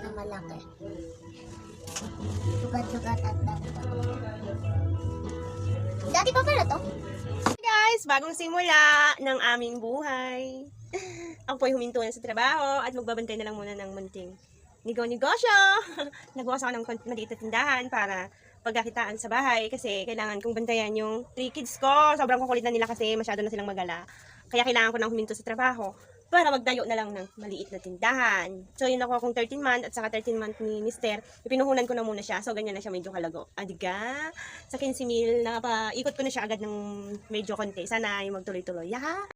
Na malaki. Sugat-sugat at dami. Dati pa pala to? Guys, bagong simula ng aming buhay. Ako po'y huminto na sa trabaho at magbabantay na lang muna ng munting negosyo. Nagawa ako ng maliit na tindahan para pagkakitaan sa bahay kasi kailangan kong bantayan yung 3 kids ko. Sobrang kukulit na nila kasi masyado na silang magala. Kaya kailangan ko nang huminto sa trabaho para magdayo na lang ng maliit na tindahan. So yun ako akong 13 month at saka 13 month ni Mister. Ipinuhunan ko na muna siya. So ganyan na siya medyo kalago. Adiga, sa 15,000 na pa ikot ko na siya agad ng medyo konti. Sana ay magtuloy-tuloy. Yaha!